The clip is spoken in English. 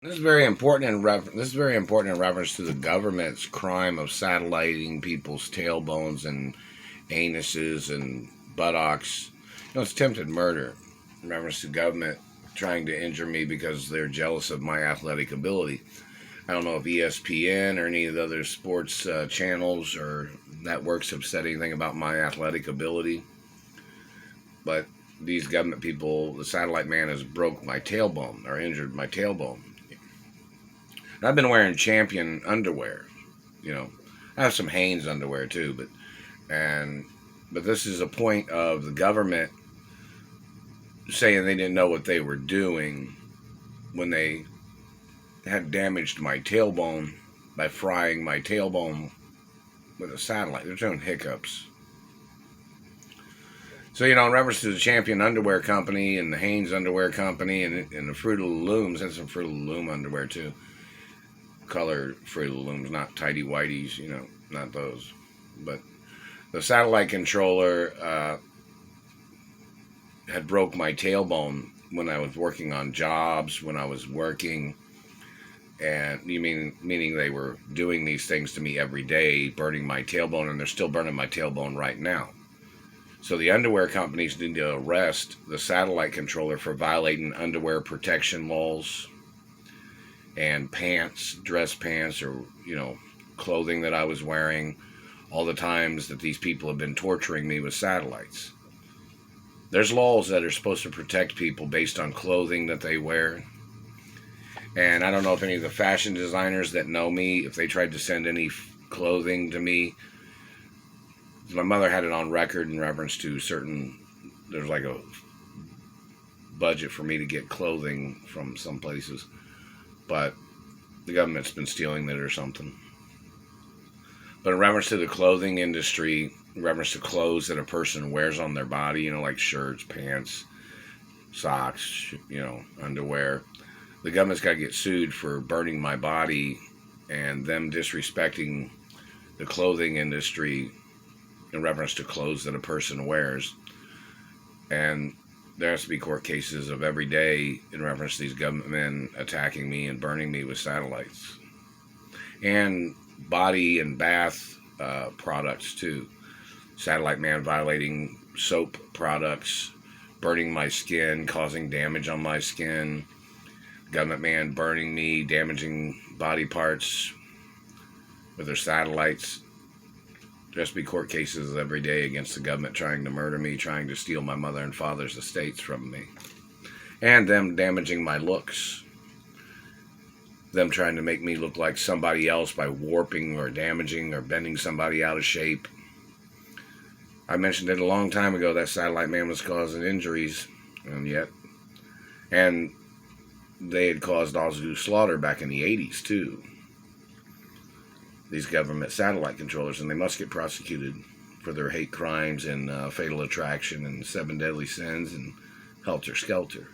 This is very important in reference to the government's crime of satelliting people's tailbones and anuses and buttocks. It's attempted murder in reference to government trying to injure me because they're jealous of my athletic ability. I don't know if ESPN or any of the other sports channels or networks have said anything about my athletic ability, but these government people, the satellite man has broke my tailbone or injured my tailbone. And I've been wearing Champion underwear. I have some Hanes underwear too, but this is a point of the government saying they didn't know what they were doing when they had damaged my tailbone by frying my tailbone with a satellite. They're doing hiccups. So, in reference to the Champion Underwear Company and the Hanes Underwear Company and the Fruit of the Looms, that's some Fruit of the Loom underwear too. Colored Fruit of the Looms, not tidy whities, not those. But the satellite controller had broke my tailbone when I was working on jobs, when I was working, and meaning they were doing these things to me every day, burning my tailbone, and they're still burning my tailbone right now. So the underwear companies need to arrest the satellite controller for violating underwear protection laws and pants, dress pants, or clothing that I was wearing, all the times that these people have been torturing me with satellites. There's laws that are supposed to protect people based on clothing that they wear. And I don't know if any of the fashion designers that know me, if they tried to send any clothing to me. My mother had it on record in reference to there's like a budget for me to get clothing from some places. But the government's been stealing it or something. But in reference to the clothing industry, in reference to clothes that a person wears on their body, like shirts, pants, socks, underwear, the government's got to get sued for burning my body and them disrespecting the clothing industry in reference to clothes that a person wears. And there has to be court cases of every day in reference to these government men attacking me and burning me with satellites. And body and bath products too. Satellite man violating soap products, burning my skin, causing damage on my skin. Government man burning me, damaging body parts with their satellites. There has to be court cases every day against the government trying to murder me, trying to steal my mother and father's estates from me. And them damaging my looks. Them trying to make me look like somebody else by warping or damaging or bending somebody out of shape. I mentioned it a long time ago that satellite man was causing injuries, and they had caused Ozu slaughter back in the 80s too. These government satellite controllers, and they must get prosecuted for their hate crimes and Fatal Attraction and 7 Deadly Sins and Helter Skelter.